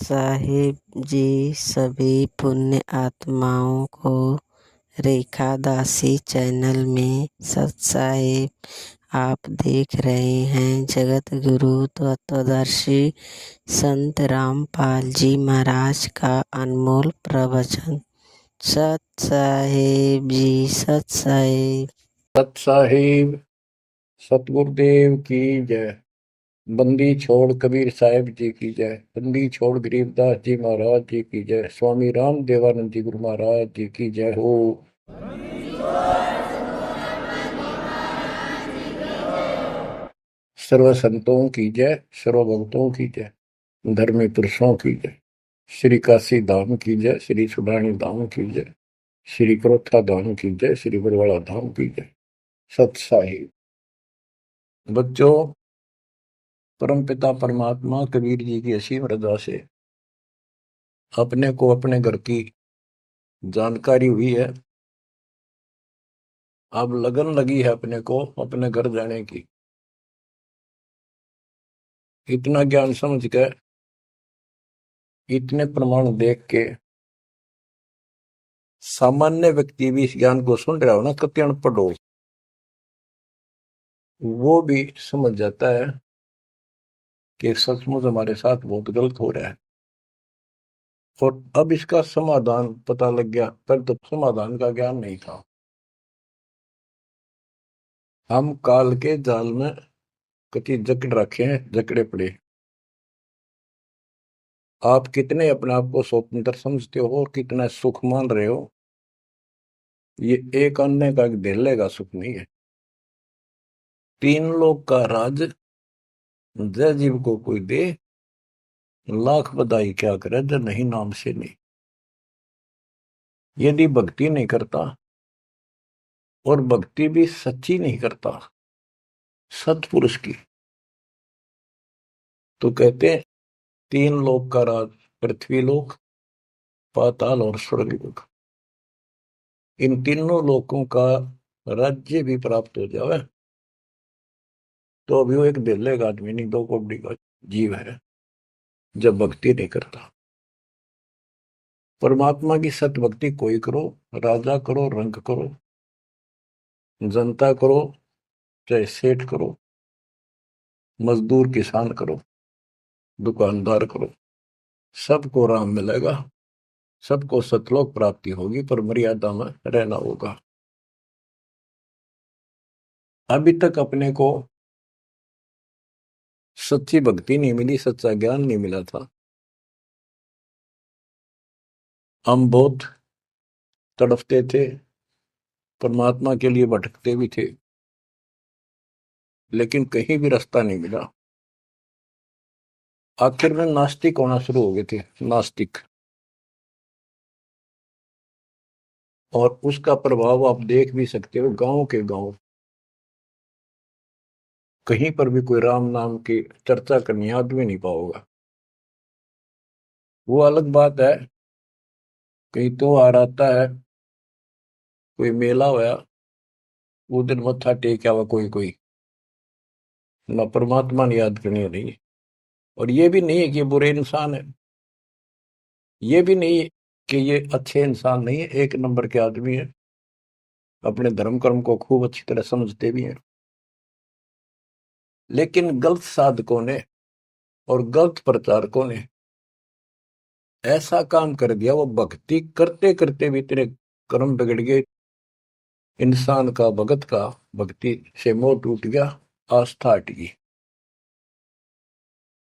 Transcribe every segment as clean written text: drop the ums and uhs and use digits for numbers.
साहिब जी सभी पुण्य आत्माओं को रेखा दासी चैनल में सत साहिब आप देख रहे हैं जगत गुरु तत्वदर्शी संत रामपाल जी महाराज का अनमोल प्रवचन। सत साहिब जी, सत साहिब। सत साहिब सतगुरुदेव की जय। बंदी छोड़ कबीर साहिब जी की जय। बंदी छोड़ गरीबदास जी महाराज जी की जय। स्वामी राम देवानंद जी गुरु महाराज जी की जय हो। सर्व संतों की जय, सर्व भक्तों की जय, धर्मी पुरुषों की जय। श्री काशी धाम की जय, श्री सुडानी धाम की जय, श्री क्रोथा धाम की जय, श्री बरवाड़ा धाम की जय। सत साहिब बच्चों, परमपिता परमात्मा कबीर जी की असीम रजा से अपने को अपने घर की जानकारी हुई है। अब लगन लगी है अपने को अपने घर जाने की। इतना ज्ञान समझ के, इतने प्रमाण देख के सामान्य व्यक्ति भी इस ज्ञान को सुन रहा हो ना, कति अनपढ़ हो, वो भी समझ जाता है कि सचमुच हमारे साथ बहुत गलत हो रहा है। और अब इसका समाधान पता लग गया, पर तो समाधान का ज्ञान नहीं था। हम काल के जाल में कति जकड़ रखे हैं, जकड़े पड़े। आप कितने अपने आप को स्वतंत्र समझते हो और कितना सुख मान रहे हो, ये एक अन्य का धेले का सुख नहीं है। तीन लोक का राज जय जीव को कोई दे, लाख बधाई क्या करे जब नहीं नाम से नहीं। यदि भक्ति नहीं करता और भक्ति भी सच्ची नहीं करता सतपुरुष की, तो कहते हैं तीन लोक का राज, पृथ्वी लोक, पाताल और स्वर्ग लोक, इन तीनों लोकों का राज्य भी प्राप्त हो जावे तो अभी वो एक धेले का आदमी नहीं, दो कौड़ी का जीव है जब भक्ति नहीं करता। परमात्मा की सत भक्ति कोई करो, राजा करो, रंग करो, जनता करो, चाहे सेठ करो, मजदूर किसान करो, दुकानदार करो, सबको राम मिलेगा, सबको सतलोक प्राप्ति होगी, पर मर्यादा में रहना होगा। अभी तक अपने को सच्ची भक्ति नहीं मिली, सच्चा ज्ञान नहीं मिला था। हम बहुत तड़फते थे, परमात्मा के लिए भटकते भी थे, लेकिन कहीं भी रास्ता नहीं मिला। आखिर में नास्तिक होना शुरू हो गए थे, नास्तिक। और उसका प्रभाव आप देख भी सकते हो, गांव के गांव कहीं पर भी कोई राम नाम की चर्चा करनी आदमी नहीं पाओगा। वो अलग बात है, कहीं तो आ आता है, कोई मेला होया, वो दिन मत्था टेक आवा कोई कोई, ना परमात्मा ने याद करनी नहीं। और ये भी नहीं है कि ये बुरे इंसान है, ये भी नहीं है कि ये अच्छे इंसान नहीं है, एक नंबर के आदमी है, अपने धर्म कर्म को खूब अच्छी तरह समझते भी हैं। लेकिन गलत साधकों ने और गलत प्रचारकों ने ऐसा काम कर दिया, वो भक्ति करते करते भी तेरे कर्म बिगड़ गए, इंसान का भगत का भक्ति से मोह टूट गया, आस्था हट गई।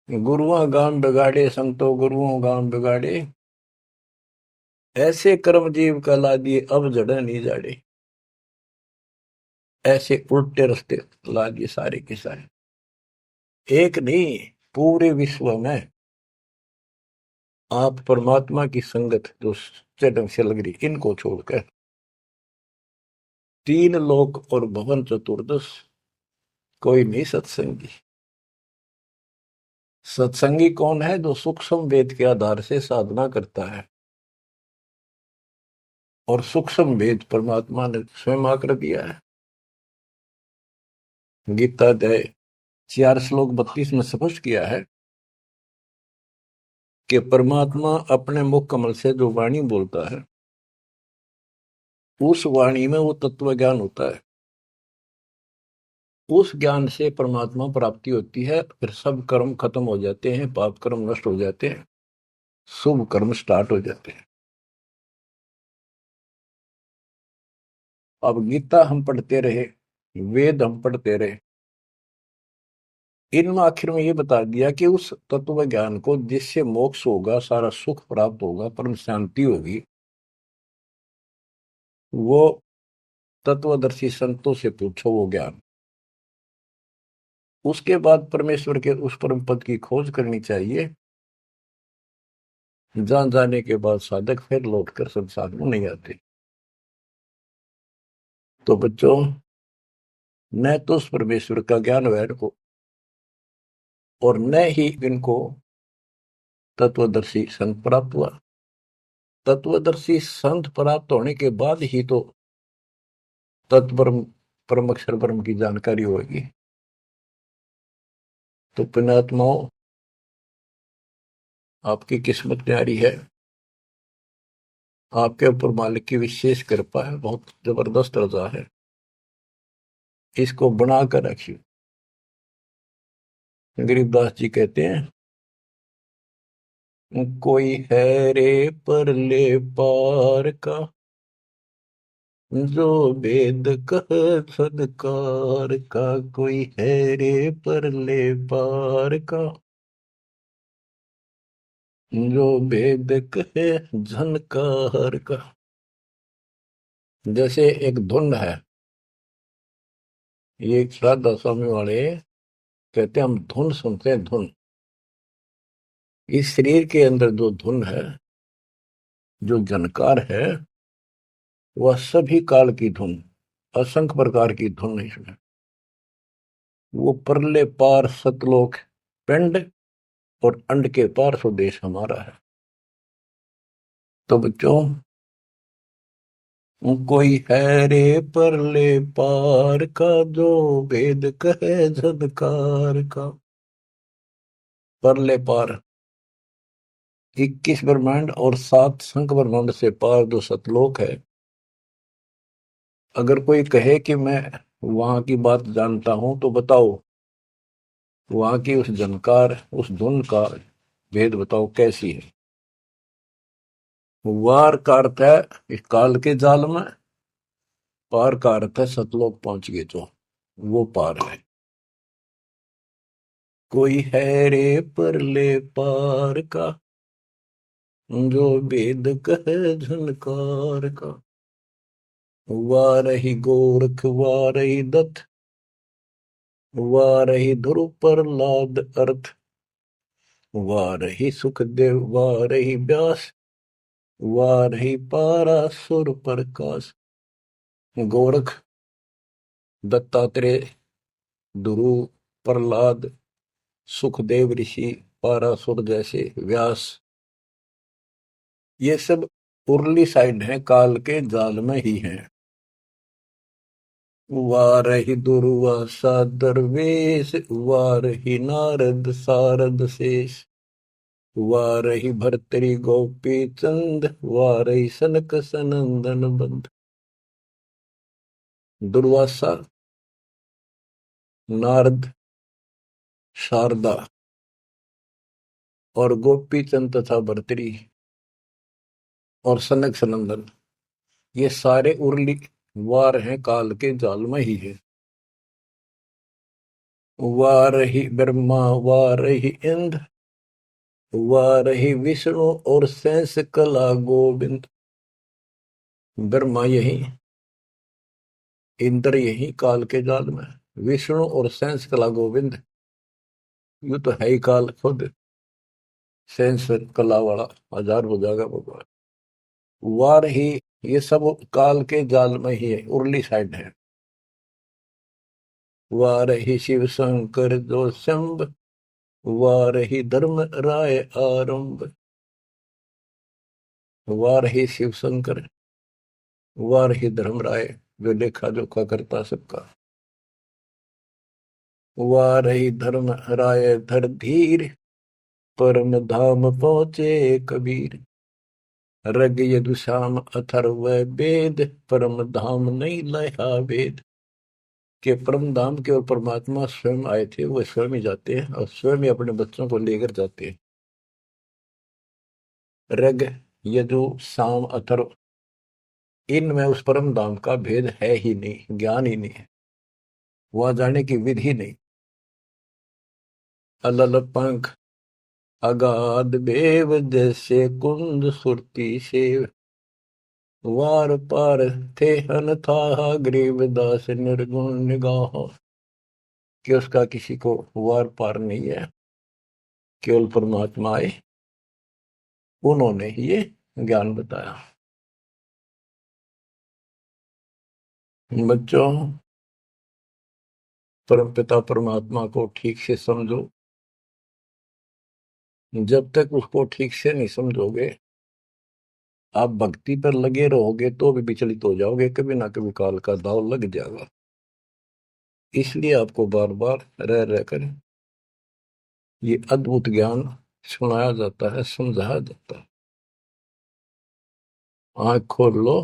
गुरुओं गांव बिगाड़े, संतो गुरुओं गांव बिगाड़े, ऐसे कर्म जीव का ला दिए अब जड़े नहीं जाड़े। ऐसे उल्टे रास्ते ला दिए सारे के सारे, एक नहीं पूरे विश्व में। आप परमात्मा की संगत जो सच्चे ढंग से लग रही, इनको छोड़कर तीन लोक और भवन चतुर्दश कोई नहीं सत्संगी। सत्संगी कौन है? जो सूक्ष्म वेद के आधार से साधना करता है, और सूक्ष्म वेद परमात्मा ने स्वयं आकर दिया है। गीता अध्याय 4 श्लोक 32 में स्पष्ट किया है कि परमात्मा अपने मुख कमल से जो वाणी बोलता है, उस वाणी में वो तत्व ज्ञान होता है। उस ज्ञान से परमात्मा प्राप्ति होती है। फिर सब कर्म खत्म हो जाते हैं, पाप कर्म नष्ट हो जाते हैं, शुभ कर्म स्टार्ट हो जाते हैं। अब गीता हम पढ़ते रहे, वेद हम पढ़ते रहे, इनमें आखिर में ये बता दिया कि उस तत्व ज्ञान को जिससे मोक्ष होगा, सारा सुख प्राप्त होगा, परम शांति होगी, वो तत्वदर्शी संतों से पूछो वो ज्ञान। उसके बाद परमेश्वर के उस परम पद की खोज करनी चाहिए। जान जाने के बाद साधक फिर लौटकर संसार में नहीं आते। तो बच्चों, न तो उस परमेश्वर का ज्ञान वैर हो और न ही इनको तत्वदर्शी संत प्राप्त हुआ। तत्वदर्शी संत प्राप्त होने के बाद ही तो तत्परम परम अक्षर ब्रह्म की जानकारी होगी। तो पुण्यात्माओं, आपकी किस्मत न्यारी है, आपके ऊपर मालिक की विशेष कृपा है, बहुत जबरदस्त रजा है, इसको बना कर रखिए। गरीबदास जी कहते हैं, कोई है रे परले पार का, जो वेद कह सदकार का। कोई है रे परले पार का, जो वेद कहे झनकार का। जैसे एक धुन है, ये एक श्राद्ध स्वामी वाले कहते हैं, हम धुन सुनते हैं, धुन। इस शरीर के अंदर जो धुन है, जो झनकार है, वह सभी काल की धुन, असंख्य प्रकार की धुन है इसमें। वो परले पार सतलोक पिंड और अंड के पार स्वदेश हमारा है। तो बच्चों, कोई है रे परले पार का, जो वेद कहे झदकार का। परले पार 21 ब्रह्मांड और 7 संख ब्रह्मांड से पार जो सतलोक है, अगर कोई कहे कि मैं वहां की बात जानता हूं, तो बताओ वहां की उस झनकार, उस धुन का भेद बताओ कैसी है। वार का अर्थ है इस काल के जाल में, पार का अर्थ है सतलोक पहुंच गए जो, वो पार है। कोई है रे परले पार का, जो वेद कहे झनकार का। वारही गोरख वारही दत्त, वारही ध्रुव प्रहलाद अर्थ। वारही सुखदेव वारही व्यास, वारही पारासुर प्रकाश। गोरख, दत्तात्रेय, ध्रुव, प्रहलाद, सुखदेव ऋषि, पारासुर जैसे, व्यास, ये सब उर्ली साइड है, काल के जाल में ही है। वारही दुर्वासा दरवेश, वारही नारद सारद शेष। वारही भर्तरी गोपी चंद, वारही सनक सनंदन बंद। दुर्वासा, नारद, शारदा और गोपी चंद तथा भर्तरी और सनक सनंदन, ये सारे उर्ली वार हैं, काल के जाल में ही है। वारही ब्रह्मा वारही इंद्र, वारही विष्णु और शेष कला गोविंद। ब्रह्मा यही, इंद्र यही काल के जाल में, विष्णु और शेष कला गोविंद, यू तो है ही काल खुद, शेष कला वाला हजार हो जाएगा भगवान। वार ही, ये सब काल के जाल में ही है, उर्ली साइड है। वार ही शिव शंकर जो शंभ, वार ही धर्म राय आरंभ। वार ही शिव शंकर, वार ही धर्म राय जो लेखा जोखा करता सबका। वार ही धर्म राय धर धीर, परम धाम पहुँचे कबीर। रग यदु श्याम अथर्व वेद, परम धाम नहीं लया वेद। के परम धाम के और परमात्मा स्वयं आए थे, वो स्वयं ही जाते हैं और स्वयं ही अपने बच्चों को लेकर जाते हैं। रग यजु साम अथर्व, इनमें उस परम धाम का भेद है ही नहीं, ज्ञान ही नहीं है, वहां जाने की विधि नहीं। अलल पंख अगाध बेव, जैसे कुंद सुरती सेव। वार पार थे हन था, गरीबदास निर्गुण निगाह। कि उसका किसी को वार पार नहीं है, केवल परमात्मा आए, उन्होंने ये ज्ञान बताया। बच्चों, परमपिता परमात्मा को ठीक से समझो। जब तक उसको ठीक से नहीं समझोगे, आप भक्ति पर लगे रहोगे तो भी विचलित हो जाओगे, कभी ना कभी काल का दाव लग जाएगा। इसलिए आपको बार बार रह रहकर ये अद्भुत ज्ञान सुनाया जाता है, समझाया जाता है। आंख खोल लो,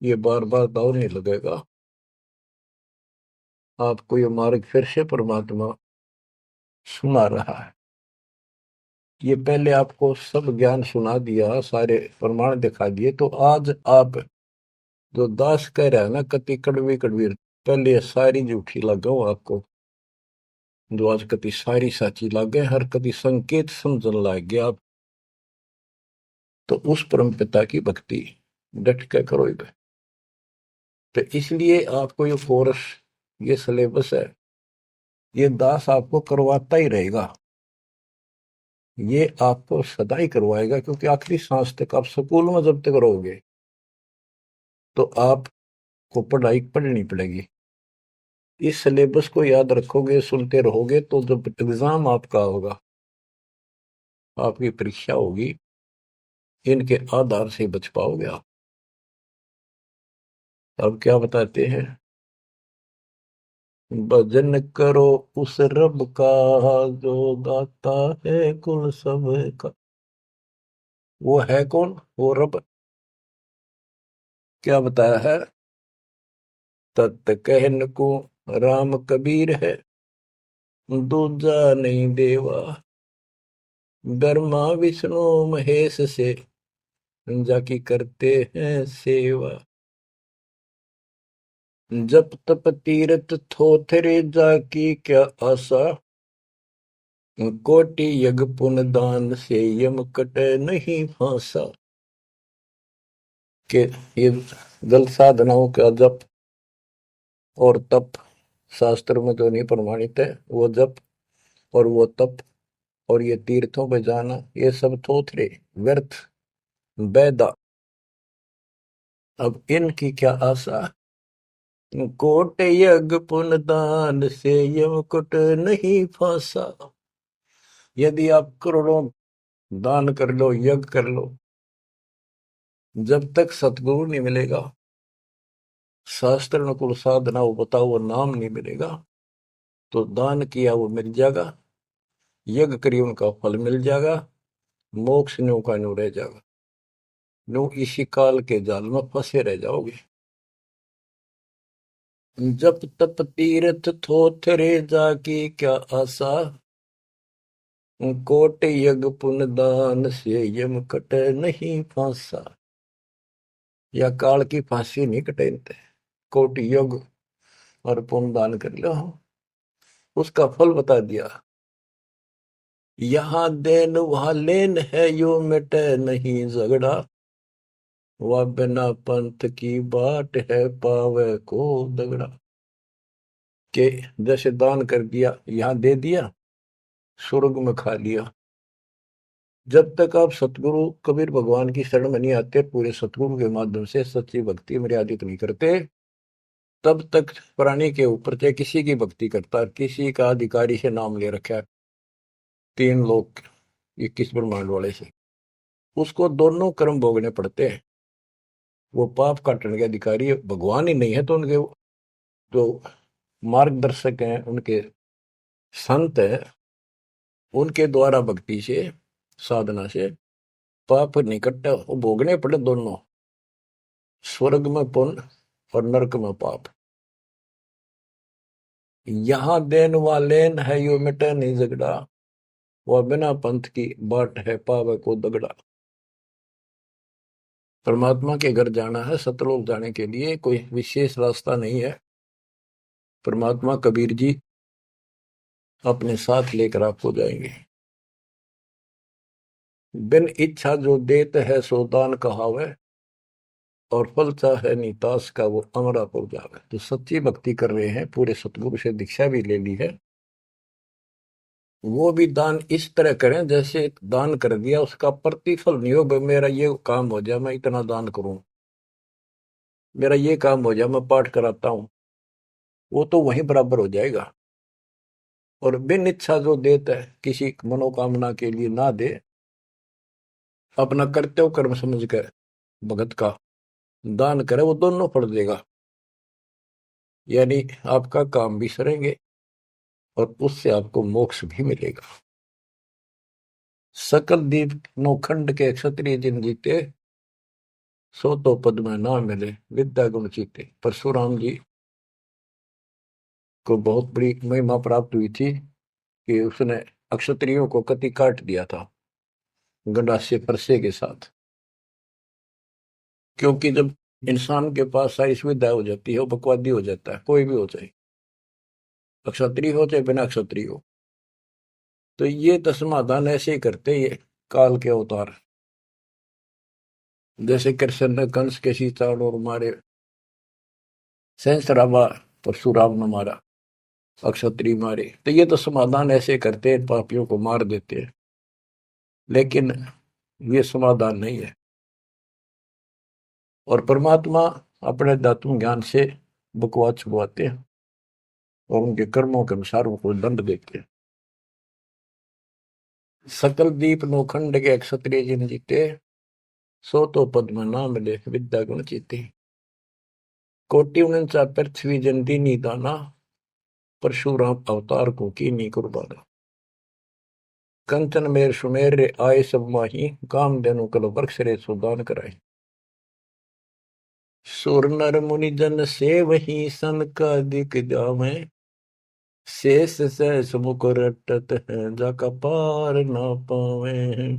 ये बार बार दाव नहीं लगेगा। आपको ये मार्ग फिर से परमात्मा सुना रहा है। ये पहले आपको सब ज्ञान सुना दिया, सारे प्रमाण दिखा दिए, तो आज आप जो दास कह रहा है ना, कति कड़वी कड़वी, पहले ये सारी झूठी लगाओ आपको, जो आज कति सारी साची लागे, हर कति संकेत समझन लग गया आप। तो उस परम पिता की भक्ति डट के करो। तो इसलिए आपको ये कोर्स, ये सिलेबस है, ये दास आपको करवाता ही रहेगा, ये आपको सदा ही करवाएगा, क्योंकि आखिरी सांस तक आप स्कूल में जब तक रहोगे तो आपको पढ़ाई पढ़नी पड़ेगी। इस सिलेबस को याद रखोगे, सुनते रहोगे, तो जब एग्जाम आपका होगा, आपकी परीक्षा होगी, इनके आधार से बच पाओगे आप। अब क्या बताते हैं, भजन करो उस रब का, जो दाता है कुल सब का। वो है कौन? वो रब। क्या बताया है? तत् कहन को राम कबीर है, दूजा नहीं देवा। ब्रह्मा विष्णु महेश से, जाकी करते हैं सेवा। जप तप तीरथ थोथरे, जाकी क्या आशा। कोटि यज्ञ पुण्य दान से, यम कटे नहीं फांसा। के ये जल साधनाओं का जप और तप शास्त्र में तो नहीं प्रमाणित है। वो जप और वो तप और ये तीर्थों पे जाना, ये सब थोथरे, व्यर्थ, बेदा। अब इनकी क्या आशा? कोट यज्ञ पुण्य दान से, यम कुट नहीं फांसा। यदि आप करोड़ों दान कर लो, यज्ञ कर लो, जब तक सतगुरु नहीं मिलेगा, शास्त्र अनुकूल साधना वो बताओ, वो नाम नहीं मिलेगा, तो दान किया वो मिल जाएगा, यज्ञ करिए उनका फल मिल जाएगा, मोक्ष न्यू का न्यू रह जाएगा। न्यू इसी काल के जाल में फंसे रह जाओगे। जप तप तीर्थ थोथरे, जाकी क्या आशा। कोट यज्ञ पुण्य दान से, यम कटे नहीं फांसा। या काल की फांसी नहीं कटे, कोट यज्ञ और पुण्य दान कर लो, उसका फल बता दिया। यहाँ देन वहां लेन है, यो मिटे नहीं झगड़ा। वह बिना पंथ की बाट है, पावे को दगड़ा। के जैसे दान कर दिया, यहाँ दे दिया, स्वर्ग में खा लिया। जब तक आप सतगुरु कबीर भगवान की शरण में नहीं आते, पूरे सतगुरु के माध्यम से सच्ची भक्ति मर्यादित नहीं करते, तब तक प्राणी के ऊपर चाहे किसी की भक्ति करता, किसी का अधिकारी से नाम ले रखा है, 3 लोग 21 ब्रह्मांड वाले से, उसको दोनों कर्म भोगने पड़ते हैं। वो पाप काटने के अधिकारी भगवान ही नहीं है, तो उनके जो मार्गदर्शक हैं, उनके संत है, उनके द्वारा भक्ति से, साधना से पाप निकट वो भोगने पड़े दोनों, स्वर्ग में पुण्य और नरक में पाप। यहां देन वालेन है यो मिटे नहीं झगड़ा, वह बिना पंथ की बाट है पावे को दगड़ा। परमात्मा के घर जाना है, सतलोक जाने के लिए कोई विशेष रास्ता नहीं है। परमात्मा कबीर जी अपने साथ लेकर आपको जाएंगे। बिन इच्छा जो देत है सो दान कहावे, और फल चाहे नीतास का वो अमरा पुर जावे। तो सच्ची भक्ति कर रहे हैं, पूरे सतगुरु से दीक्षा भी ले ली है, वो भी दान इस तरह करें जैसे दान कर दिया उसका प्रतिफल नहीं हो। मेरा ये काम हो जाए मैं इतना दान करूं, मेरा ये काम हो जाए मैं पाठ कराता हूं, वो तो वहीं बराबर हो जाएगा। और बिन इच्छा जो देता है, किसी मनोकामना के लिए ना दे, अपना कर्तव्य कर्म समझ कर भगत का दान करे, वो दोनों फल देगा। यानी आपका काम भी सरेंगे और उससे आपको मोक्ष भी मिलेगा। सकल दीप नौखंड के क्षत्रिय जिन जीते, सो तो पद में ना मिले विद्या गुण जीते। परशुराम जी को बहुत बड़ी महिमा प्राप्त हुई थी कि उसने अक्षत्रियों को कति काट दिया था गंडासे परसे के साथ। क्योंकि जब इंसान के पास सारी सुविधा हो जाती है, वो बकवादी हो जाता है, कोई भी हो चाहे, अक्षत्रिय हो चाहे बिना अक्षत्रिय हो। तो ये तो समाधान ऐसे ही करते, ये काल के अवतार। जैसे कृष्ण ने कंस के सीताड़ और मारे, सहस्रावा परशुराम ने मारा, अक्षत्रिय मारे, तो ये तो समाधान ऐसे करते हैं, पापियों को मार देते हैं। लेकिन ये समाधान नहीं है। और परमात्मा अपने दातुन ज्ञान से बकवाद छुड़वाते हैं और उनके कर्मों के अनुसार उनको दंड देते हैं। सकल दीप नौखंड के क्षत्रिय जिन जीते, सो तो पद में ना मिले विद्या गुण जीते। कोटि उनचा पृथ्वी जन दीनी दाना, परशुराम अवतार को कीनी कुर्बाना। कंचन मेर सुमेर रे आए सब माही, काम देनु कल वृक्ष रे सुदान कराए। सुर नर मुनि जन से वही सन का दिख जावे, शेष सहस मुख रटत है जाका पार ना पावे।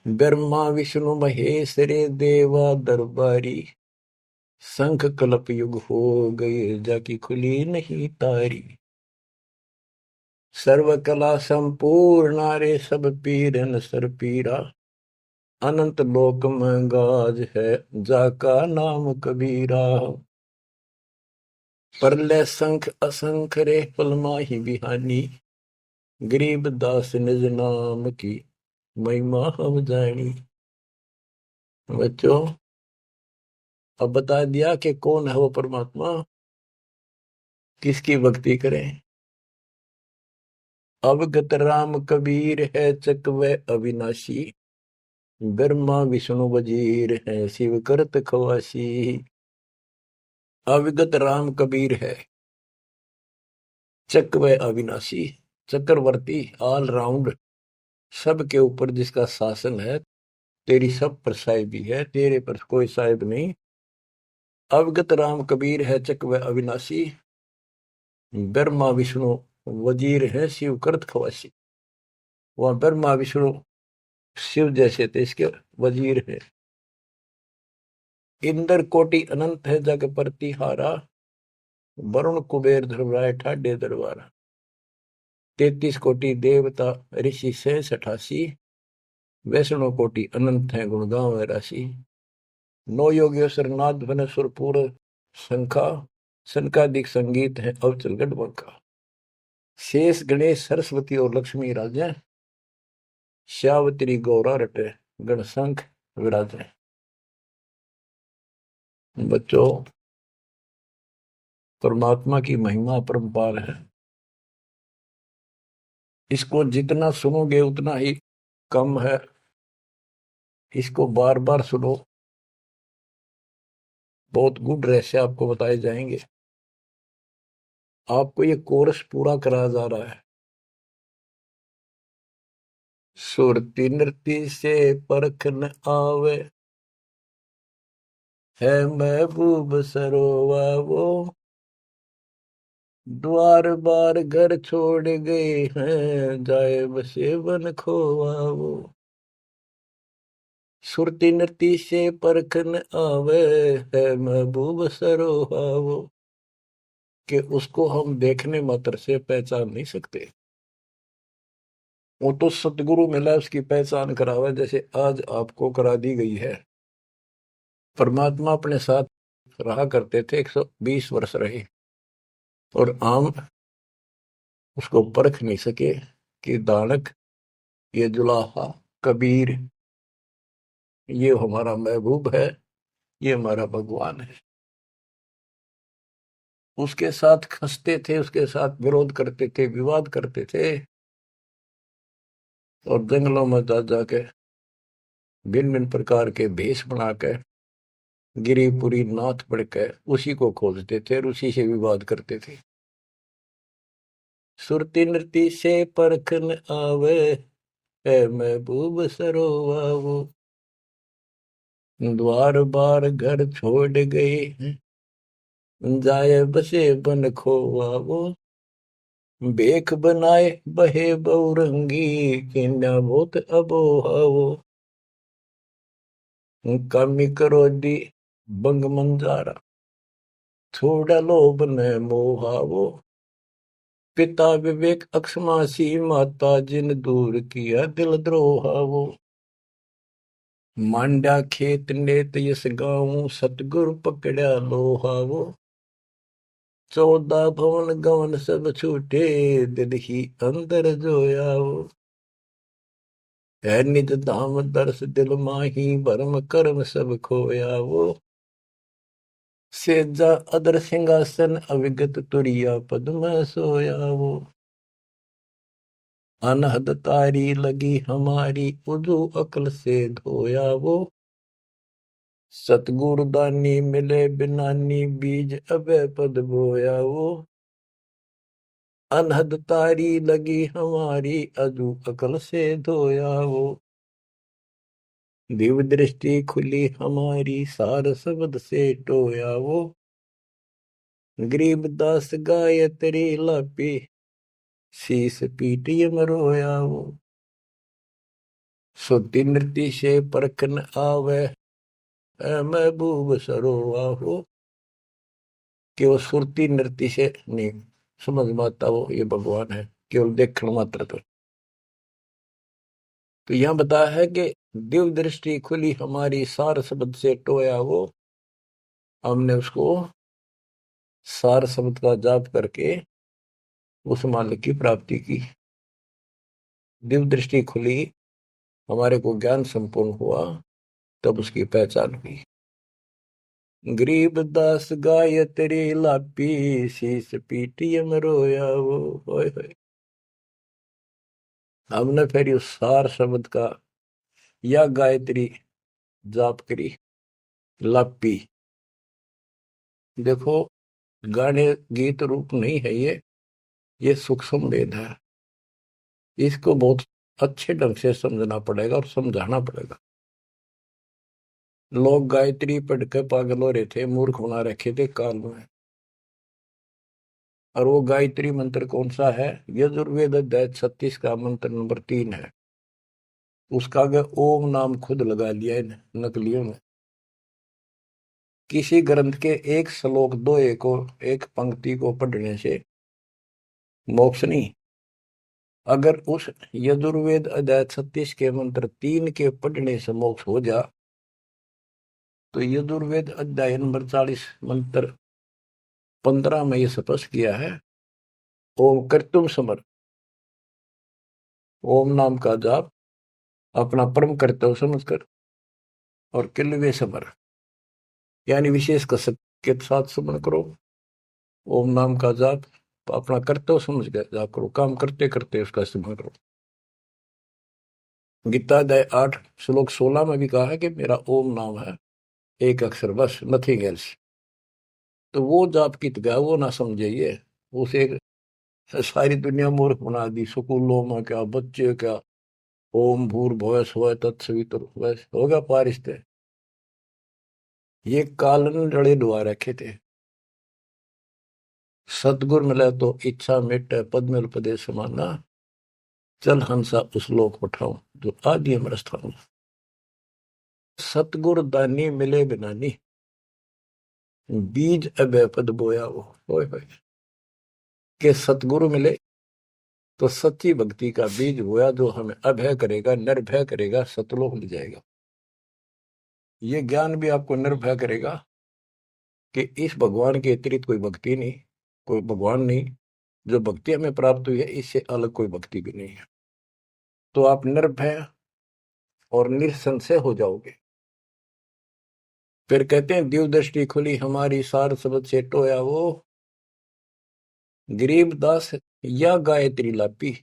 ब्रह्मा विष्णु महेश रे देवा दरबारी, शंख कलप युग हो गए जाकी खुली नहीं तारी। सर्व कला संपूर्ण रे सब पीरन सर पीरा, अनंत लोक में गाज है जाका नाम कबीरा। परले शंख असंख रे पलमाही बिहानी, गरीब दास निज नाम की महिमा हम जानी। बच्चों, अब बता दिया कि कौन है वो परमात्मा, किसकी भक्ति करें। अवगत राम कबीर है चकवे अविनाशी, ब्रह्मा विष्णु वजीर है शिव करत खवासी। अविगत राम कबीर है, चकवे अविनाशी, चक्रवर्ती, ऑल राउंड, सबके ऊपर जिसका शासन है, तेरी सब पर साहिबी है, तेरे पर कोई साहिब नहीं। अवगत राम कबीर है चकवे अविनाशी, ब्रह्मा विष्णु वजीर है शिव करत खवासी। वह ब्रह्मा विष्णु शिव जैसे थे, इसके वजीर है। इंद्र कोटि अनंत है जग प्रतिहारा, वरुण कुबेर ध्रुवराय ठाडे दरबारा। 33 कोटि देवता ऋषि से 88, वैष्णव कोटि अनंत है गुण गाँव राशि। नौ योगेश्वर नाथ बने सुरपुर शंखा, शंकादिक संगीत है अवचल गढ़। शेष गणेश सरस्वती और लक्ष्मी राजे, श्यावत्री गौरा रटे गण शंख विराजे। बच्चों, परमात्मा की महिमा अपरंपार है, इसको जितना सुनोगे उतना ही कम है। इसको बार बार सुनो, बहुत गुड रहस्य आपको बताए जाएंगे। आपको ये कोर्स पूरा कराया जा रहा है। सुरती नृती से परख न आवे, है महबूब सरोवा वो। द्वार बार घर छोड़ गए हैं, जाए बसे बन खोवा वो। सुरती नृती से परख न आवे, है महबूब सरोवा वो। कि उसको हम देखने मात्र से पहचान नहीं सकते। वो तो सतगुरु मिला उसकी पहचान करावे, जैसे आज आपको करा दी गई है। परमात्मा अपने साथ रहा करते थे, 120 वर्ष रहे, और आम उसको परख नहीं सके कि दानक, ये जुलाहा, कबीर, ये हमारा महबूब है, ये हमारा भगवान है। उसके साथ खसते थे, उसके साथ विरोध करते थे, विवाद करते थे, और जंगलों में जा जाके भिन्न भिन्न प्रकार के भेष बनाकर, गिरिपुरी नाथ पढ़कर उसी को खोजते थे और उसी से विवाद करते थे। सुरती नृती से परख न आवे, है महबूब सरोवा वो। द्वार बार घर छोड़ गए, जाए बसे बन खोवा वो। बेख बनाए बहे बहुरंगी, किन्या बहुत अबोहा वो। कामी क्रोधी बंग मंजारा, थोड़ा लोभ न मोहा वो। पिता विवेक अक्षमासी, माता जिन दूर किया दिल द्रोहा वो। मांडा खेत नेत यस गाऊं, सतगुरु पकड़ा लोहा वो। 14 भवन गवन सब छूटे, दिल ही अंदर जोया वो। है निज धाम दर्श दिल माही, भरम कर्म सब खोया वो। सेजा अदर सिंहासन, अविगत तुरिया पद में सोया वो। अनहद तारी लगी हमारी, उजू अकल से धोया वो। सतगुरु दानी मिले बिनानी, बीज अभय पद बोया वो। अनहद तारी लगी हमारी, अजू अकल से धोया वो। दिव्य दृष्टि खुली हमारी, सार शब्द से टोया वो। गरीब दास गायत्री लापी, शीस पीटी मरोया वो। सुरती नृत्य से परखन आवे, महबूब सरोवा हो। कि वो सुरती नृत्य से नहीं समझ में आता वो ये भगवान है, केवल देखने मात्र पर। तो यहां बताया है कि दिव्य दृष्टि खुली हमारी, सार शब्द से टोया वो। हमने उसको सार शब्द का जाप करके उस मालिक की प्राप्ति की। दिव्य दृष्टि खुली, हमारे को ज्ञान संपूर्ण हुआ, तब उसकी पहचान हुई। गरीब दास गायत्री लापी, शीस पीटियम रोया वो। होय होय। हमने फिर उस सार शब्द का या गायत्री जाप करी। लापी, देखो, गाने गीत रूप नहीं है ये सूक्ष्म वेद है। इसको बहुत अच्छे ढंग से समझना पड़ेगा और समझाना पड़ेगा। लोग गायत्री पढ़ के पागल हो रहे थे, मूर्ख बना रखे थे काल में। और वो गायत्री मंत्र कौन सा है? यजुर्वेद अध्याय 36 का मंत्र नंबर 3 है। उसका आगे ओम नाम खुद लगा लिया है नकलियों ने। किसी ग्रंथ के एक श्लोक दोहे को, एक पंक्ति को पढ़ने से मोक्ष नहीं। अगर उस यजुर्वेद अध्याय 36 के मंत्र 3 के पढ़ने से मोक्ष हो जा, तो यजुर्वेद अध्याय नंबर 40 मंत्र 15 में यह स्पष्ट किया है, ओम कर्तुम समर। ओम नाम का जाप अपना परम कर्तव्य समझकर, और किल्वे समर यानी विशेष कसक के साथ समन करो। ओम नाम का जाप अपना कर्तव्य समझ कर जाप करो, काम करते करते उसका इस्तेमाल करो। गीता अध्याय 8 श्लोक 16 में भी कहा है कि मेरा ओम नाम है, एक अक्षर बस, नथिंग एल्स। तो वो जाप की गया वो ना समझिए, उसे सारी दुनिया मूर्ख बना दी, स्कूलों में क्या, बच्चे क्या, ओम भूर्भुवः स्वः तत्सवितुर्वरेण्यं हो गया पार रिश्ते। ये कालन रड़े डुआ रखे थे। सतगुर मिले तो इच्छा मिटे पद मिल पदे समाना, चल हंसा उस लोक पठाऊं जो आदि अमर स्थान। सतगुर दानी मिले बिनानी, बीज अभय पद बोया वो। होय होय के सतगुरु मिले तो सच्ची भक्ति का बीज बोया, जो हमें अभय करेगा, निर्भय करेगा, सतलोक ले जाएगा। ये ज्ञान भी आपको निर्भय करेगा कि इस भगवान के अतिरिक्त कोई भक्ति नहीं, कोई भगवान नहीं। जो भक्ति हमें प्राप्त हुई है इससे अलग कोई भक्ति भी नहीं है। तो आप निर्भय और निसंशय हो जाओगे। फिर कहते हैं दिव्य दृष्टि खुली हमारी, सार शब्द से टोया वो, गरीब दास या गायत्री लापी।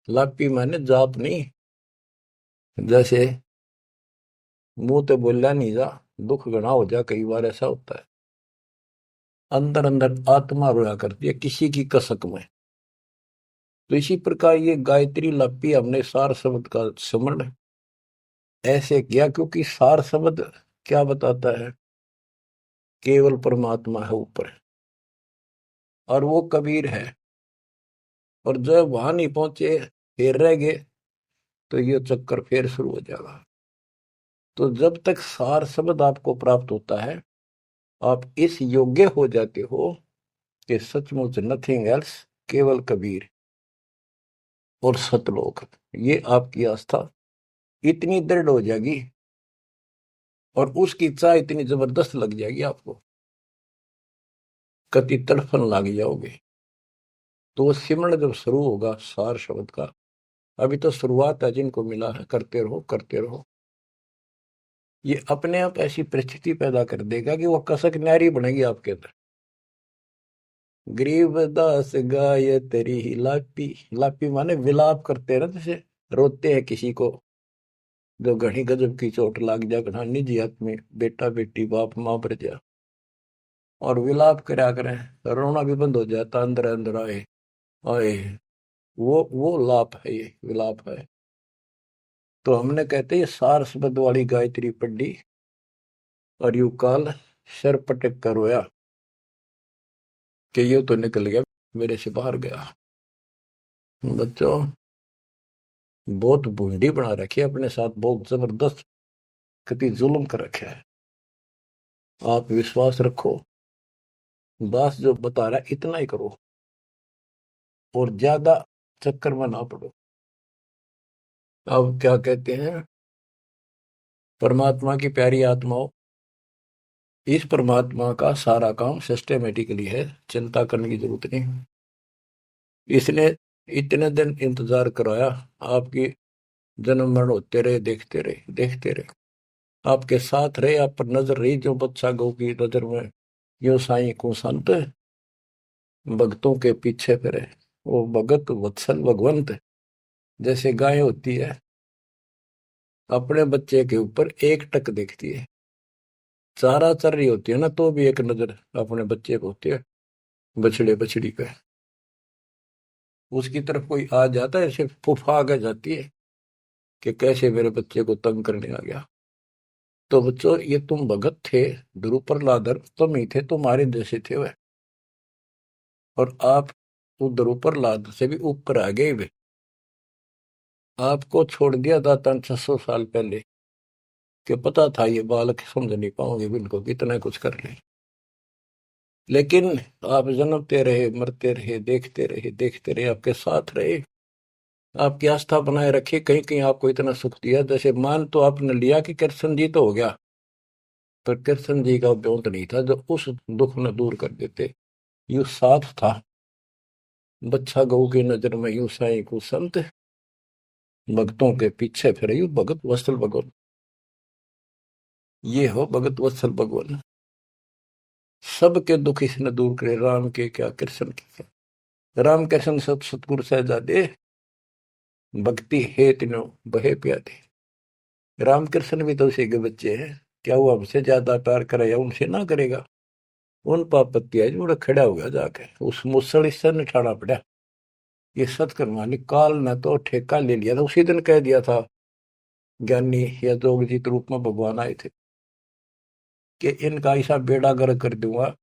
लापी माने जाप नहीं, जैसे मुंह तो बोला नहीं जा, दुख गणा हो जा, कई बार ऐसा होता है। अंदर अंदर आत्मा रोया करती है किसी की कसक में। तो इसी प्रकार ये गायत्री लापी हमने सार शब्द का स्मरण ऐसे किया, क्योंकि सार शब्द क्या बताता है? केवल परमात्मा है ऊपर, और वो कबीर है। और जब वहां नहीं पहुंचे, फिर रह गए, तो ये चक्कर फिर शुरू हो जाएगा। तो जब तक सार शब्द आपको प्राप्त होता है, आप इस योग्य हो जाते हो कि सचमुच नथिंग एल्स, केवल कबीर और सतलोक। ये आपकी आस्था इतनी दृढ़ हो जाएगी और उसकी चाह इतनी जबरदस्त लग जाएगी आपको, कति तड़फन लग जाओगे। तो वो सिमरण जब शुरू होगा सार शब्द का, अभी तो शुरुआत है, जिनको मिला है करते रहो करते रहो। ये अपने आप ऐसी परिस्थिति पैदा कर देगा कि वो कसक न्यारी बनेगी आपके अंदर। गरीब दास गाय तेरी लापी। लापी माने विलाप करते ना, जैसे रोते हैं किसी को जो घनी गजब की चोट लाग जा, घना निजी आदमी, बेटा बेटी बाप मां पर जा, और विलाप करा करें, रोना भी बंद हो जाता, अंदर अंदर आए आए। वो लाप है, ये विलाप है। तो हमने कहते हैं सार शब्द वाली गायत्री पढ़ी और यू काल सर पटक कर रोया कि ये तो निकल गया, मेरे से बाहर गया। बच्चों बहुत बूंदी बना रखी है अपने साथ, बहुत जबरदस्त कति जुल्म कर रखा है। आप विश्वास रखो, दास जो बता रहा है इतना ही करो और ज्यादा चक्कर में ना पड़ो। अब क्या कहते हैं, परमात्मा की प्यारी आत्माओं, इस परमात्मा का सारा काम सिस्टमेटिकली है, चिंता करने की जरूरत नहीं। इसने इतने दिन इंतजार कराया, आपकी जन्म मरण होते रहे, देखते रहे देखते रहे, आपके साथ रहे, आप पर नजर रही, जो बच्चा गौ की नजर में यो साई को संत भक्तों के पीछे फिरे। वो भगत वत्सल भगवंत, जैसे गाय होती है अपने बच्चे के ऊपर एक टक देखती है, चारा चर रही होती है ना, तो भी एक नजर अपने बच्चे को होती है, बछड़े बछड़ी पे। उसकी तरफ कोई आ जाता है, ऐसे फुफा के जाती है कि कैसे मेरे बच्चे को तंग करने आ गया। तो बच्चों ये तुम भगत थे, ध्रुव प्रहलादर तुम ही थे, तुम्हारे जैसे थे वह, और आप तो ध्रुव प्रहलाद से भी ऊपर आ गए वे। आपको छोड़ दिया था 600 साल पहले, कि पता था ये बालक समझ नहीं पाओगे बिल्कुल, कितना कुछ कर ले। लेकिन आप जन्मते रहे, मरते रहे, देखते रहे, आपके साथ रहे, आपकी आस्था बनाए रखी, कहीं कहीं आपको इतना सुख दिया। जैसे मान तो आपने लिया कि कृष्ण जी तो हो गया, पर कृष्ण जी का ब्योंत नहीं था जो उस दुख न दूर कर देते। यू साथ था, बच्चा गऊ की नजर में यू साई को संत भक्तों के पीछे फिरे, यू भगत वत्सल भगवान। ये हो भगत वत्सल भगवान, सबके दुख इसने दूर करे, राम के क्या कृष्ण के क्या। राम कृष्ण सब सतगुरु सहजादे, भक्ति हे तीनों बहे प्यादे। राम कृष्ण भी तो उसी के बच्चे हैं, क्या वो हमसे ज्यादा प्यार करे या उनसे ना करेगा? उन पापत्ती है जो खड़ा हो गया जाके, उस मुसल इससे निठाना पड़ा। ये सतकर्म मालिक काल ने तो ठेका ले लिया था, उसी दिन कह दिया था ज्ञानी या जोगजीत रूप में भगवान आए थे कि इनका ऐसा बेड़ा गर्क कर दूंगा,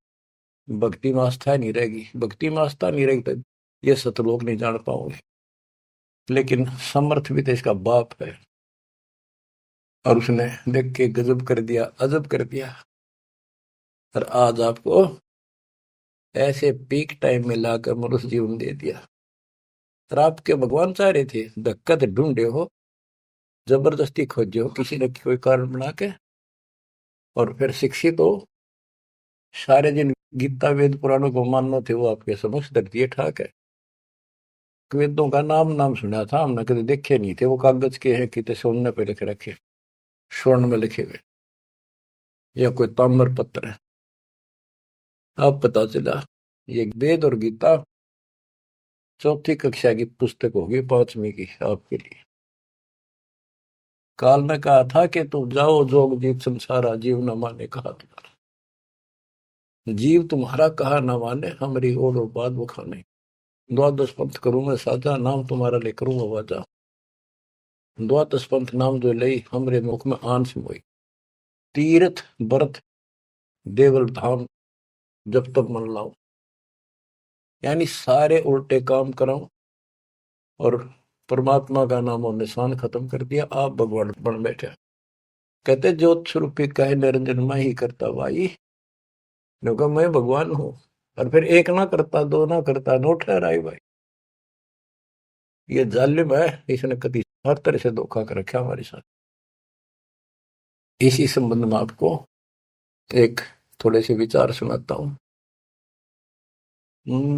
भक्ति में आस्था नहीं रहेगी, भक्ति में आस्था नहीं रहेगी तो ये सतलोक नहीं जान पाओगे। लेकिन समर्थ भी तो इसका बाप है, और उसने देख के गजब कर दिया, अजब कर दिया। और आज आपको ऐसे पीक टाइम में लाकर मनुष्य जीवन दे दिया। और आपके भगवान चाह रहे थे धक्का तो ढूंढे हो, जबरदस्ती खोजे हो किसी न कोई कारण बना के, और फिर शिक्षित हो, सारे जिन गीता वेद पुराणों को मानना थे वो आपके समक्ष धर दिए ठाक है। वेदों का नाम नाम सुना था हमने, कभी देखे नहीं थे, वो कागज के हैं कितने सोने पे लिखे रखे, स्वर्ण में लिखे हुए, या कोई ताम्र पत्र है। अब पता चला ये वेद और गीता चौथी कक्षा की पुस्तक होगी, 5वीं की आपके लिए। काल ने कहा था कि तुम जाओ जोग जीत संसारा, जीव न माने कहा तुम्हारा, जीव तुम्हारा कहा न माने, हमारी और बात वो खाने। द्वादश पंथ करूं मैं साजा, नाम तुम्हारा ले करूं आवाजा, द्वादश पंथ नाम जो लई, हमरे मुख में आन से मोई, तीर्थ व्रत देवल धाम जब तक मन लाओ। यानी सारे उल्टे काम कराऊं और परमात्मा का नाम और निशान खत्म कर दिया, आप भगवान बन बैठे। कहते ज्योत स्वरूपी कहे निरंजन मैं ही करता भाई, क्योंकि मैं भगवान हूं। और फिर एक ना करता, दो ना करता, नो ठहराई भाई। ये जालिम है, इसने कभी हर तरह से धोखा कर रखा हमारे साथ। इसी संबंध में आपको एक थोड़े से विचार सुनाता हूं।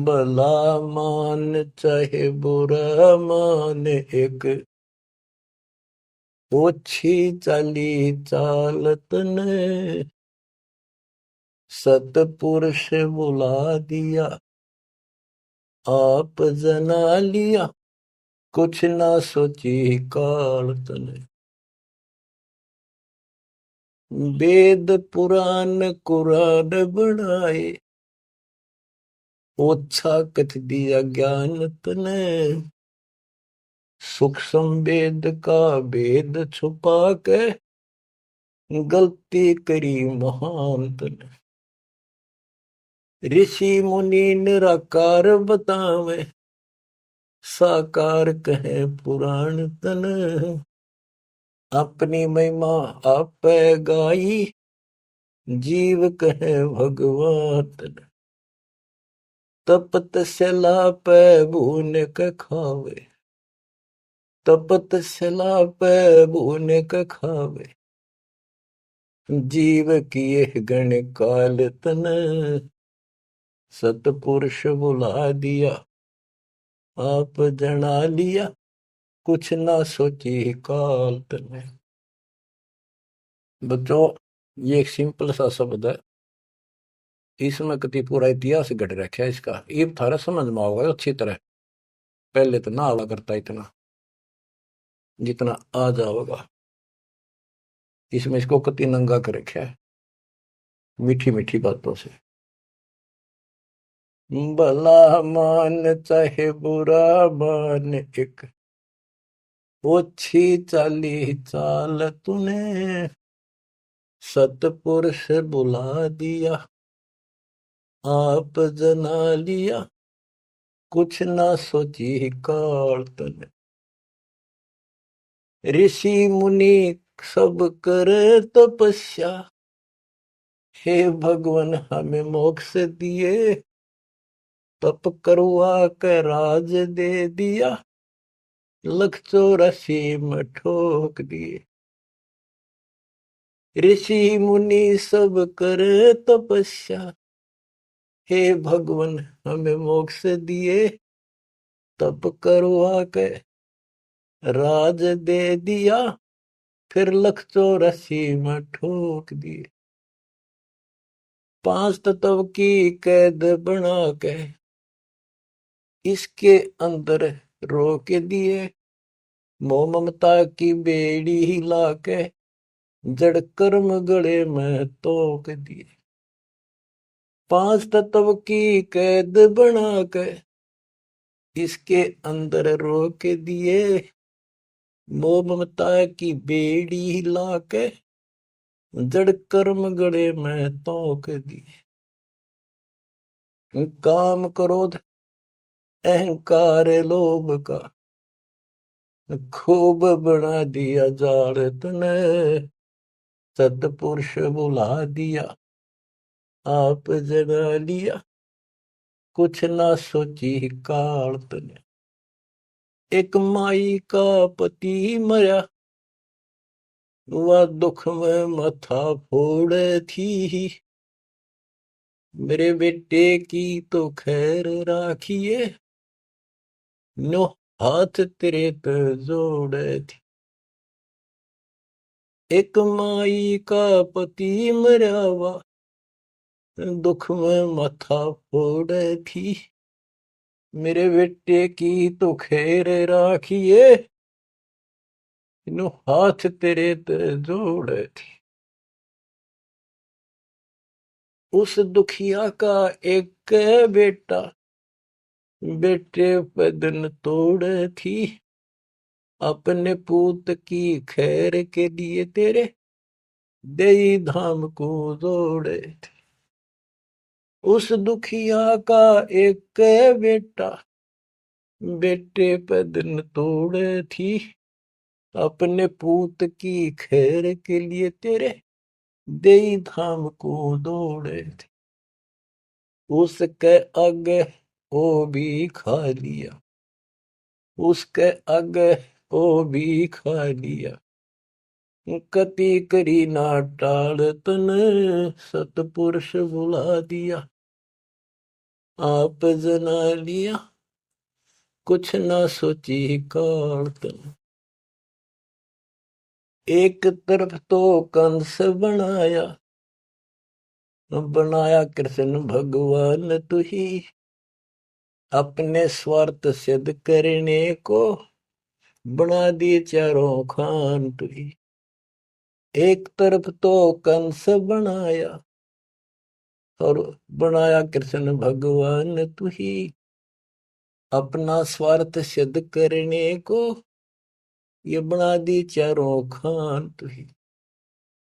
भला मान चाहे बुरा मान, एक ओछी चाली चालत ने, सतपुरुष बुला दिया आप जना लिया, कुछ ना सोची काल तने। वेद पुराण कुरान बढ़ाए, ओछा कथ दिया ज्ञान तने, सूक्ष्म वेद का भेद छुपा के, गलती करी महान तने। ऋषि मुनि निराकार बतावे, साकार कहे पुराण तन, अपनी महिमा आप गाई, जीव कहे भगवान तन। तपत सला पे भून के खावे, तपत सला पे भून के खावे, जीव किए गण काल तन, सतपुरुष बुला दिया आप जना लिया, कुछ ना सोची काल तने। बच्चों ये एक सिंपल सा शब्द है, इसमें कति पूरा इतिहास घट रखा है इसका, ये थारा समझ में आओगे अच्छी तरह। पहले तो ना आवा करता इतना जितना आ जाओगा। इसमें इसको कति नंगा कर रखा है मीठी मीठी बातों से। भला मान चाहे बुरा मान, एक ओछी चाली चाल तूने, सतपुरुष बुला दिया आप जना लिया, कुछ ना सोची काल तने। ऋषि मुनि सब करे तपस्या, हे भगवान हमें मोक्ष दिए, तप करवा के राज दे दिया, 184 में ठोक दिए। ऋषि मुनि सब करे तपस्या, हे भगवान हमें मोक्ष दिए, तप करवा के राज दे दिया, फिर 184 में ठोक दिए। 5 तत्व की कैद बना के इसके अंदर रोक दिए, मोह ममता की बेड़ी हिला के जड़ कर्म गले में तोक दिए। 5 तत्व की कैद बना के इसके अंदर रोक दिए, मोह ममता की बेड़ी लाके, जड़ कर्म गड़े में तोक दिए। काम क्रोध अहंकार लोभ का खूब बना दिया जाल तूने, सतपुरुष बुला दिया आप जगा लिया, कुछ ना सोची काल तूने। एक माई का पति मरा, वह दुख में माथा फोड़ थी, मेरे बेटे की तो खैर राखिए, नो हाथ तेरे पे जोड़े थी। एक माई का पति मरा, वह दुख में माथा फोड़ थी, मेरे बेटे की तो खैर राखिए, नो हाथ तेरे पे जोड़े थी। उस दुखिया का एक बेटा, बेटे पे दिन तोड़ थी, अपने पूत की खैर के लिए तेरे दई धाम को जोड़े थे। उस दुखिया का एक बेटा, बेटे पे दिन तोड़ थी, अपने पूत की खैर के लिए तेरे दई धाम को दौड़े थे। उसके आगे वो भी खा लिया, उसके आगे वो भी खा लिया, कति करी ना टाल तन, सतपुरुष बुला दिया आप जना लिया, कुछ ना सोची काल तन। एक तरफ तो कंस बनाया, बनाया कृष्ण भगवान तू ही, अपने स्वार्थ सिद्ध करने को बना दिए चारों खान तू ही। एक तरफ तो कंस बनाया और बनाया कृष्ण भगवान तू ही, अपना स्वार्थ सिद्ध करने को ये बना दी चारों खान तू ही।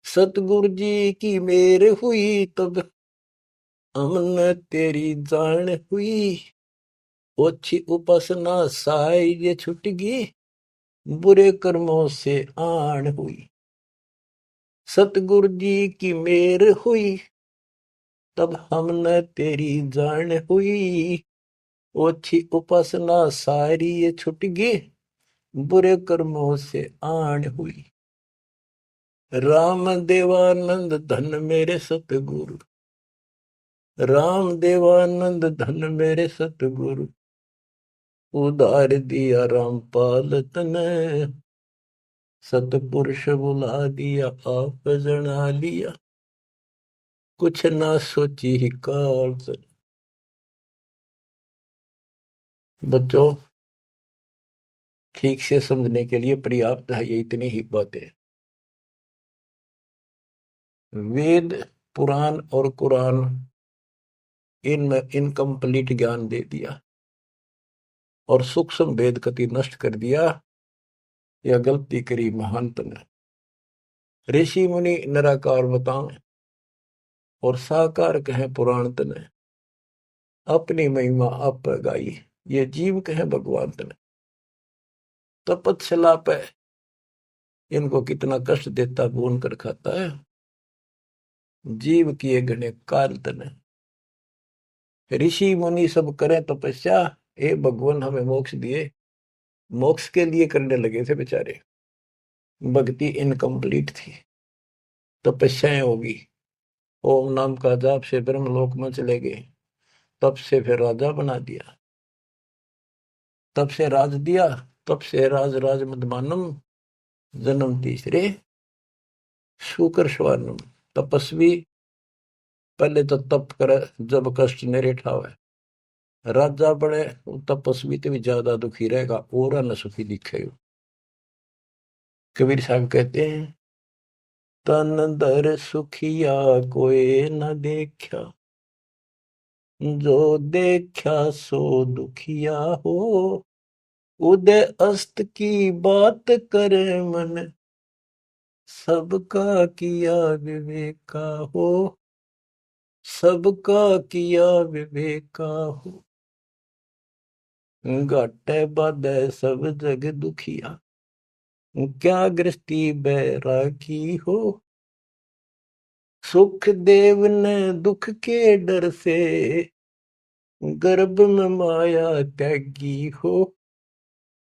सतगुरु जी की मेर हुई तब हमने तेरी जान हुई, ओछी उपासना साई ये छुट गई, बुरे कर्मों से आन हुई। सतगुरु जी की मेर हुई तब हमने तेरी जान हुई, ओछी उपासना सारी ये छुट गई, बुरे कर्मों से आन हुई। राम देवानंद धन मेरे सतगुरु, राम देवानंद धन मेरे सतगुरु, उधार दिया रामपाल तने, सतपुरुष बुला दिया आप जना लिया, कुछ ना सोची ही काल तने। बच्चों, ठीक से समझने के लिए पर्याप्त है ये इतनी ही बातें। वेद, पुराण और कुरान इनमें इनकम्प्लीट ज्ञान दे दिया और सूक्ष्म भेद कति नष्ट कर दिया, यह गलती करी महंत ने। ऋषि मुनि निराकार बताएं और साकार कहें पुराण तने, अपनी महिमा आप गाई, ये जीव कहें भगवान तने। तपस्या पे इनको कितना कष्ट देता, भून कर खाता है, जीव किए घने काल तने। ऋषि मुनि सब करें तपस्या, हे भगवान हमें मोक्ष दिए, मोक्ष के लिए करने लगे थे बेचारे, भक्ति इनकम्प्लीट थी, तपस्याएं होगी, ओम नाम का जाप से ब्रह्मलोक में चले गए, तब से फिर राजा बना दिया, तब से राज दिया, तब से राज राज मदमानम, जन्म तीसरे शुकर स्वानम। तपस्वी पहले तो तप करे जब कष्ट नहीं ठावे, राजा बड़े तपस्वी तो भी ज्यादा दुखी रहेगा और न सुखी दिखेगा। कबीर साहब कहते हैं, तन दर सुखिया कोई न देखा, जो देखा सो दुखिया हो, उदय अस्त की बात करे मन, सबका किया विवेका हो, सबका किया विवेका हो। घाटे बाधे सब जग दुखिया, क्या गृष्टि बैरागी हो। सुख देव ने दुख के डर से, गर्भ में माया त्यागी हो,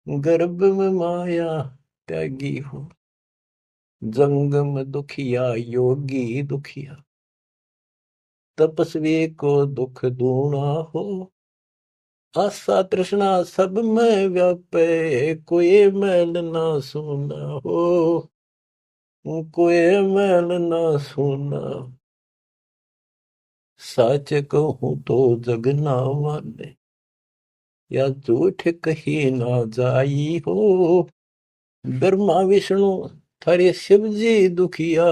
गर्भ में माया त्यागी हो। जंगम दुखिया योगी दुखिया, तपस्वी को दुख दूना हो। आशा तृष्णा सब में व्यापे, कोई मैल ना सुना हो, कोई मैल ना सुना। सच कहूं तो जग ना माने, या झूठ कही ना जाई हो। ब्रह्मा विष्णु थारे शिव जी दुखिया,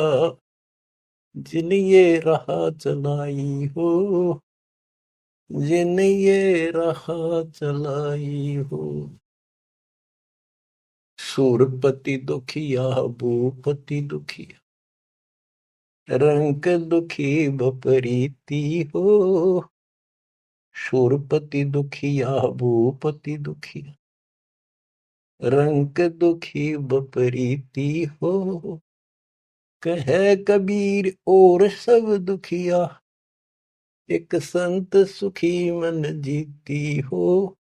जिन ये राह चलाई हो, जिन ये राह चलाई हो। सूरपति दुखिया भूपति दुखिया, रंक दुखी बपरीती हो। शूरपति दुखिया भूपति दुखिया, रंक दुखी बपरीती हो। कहे कबीर और सब दुखिया, एक संत सुखी मन जीती हो।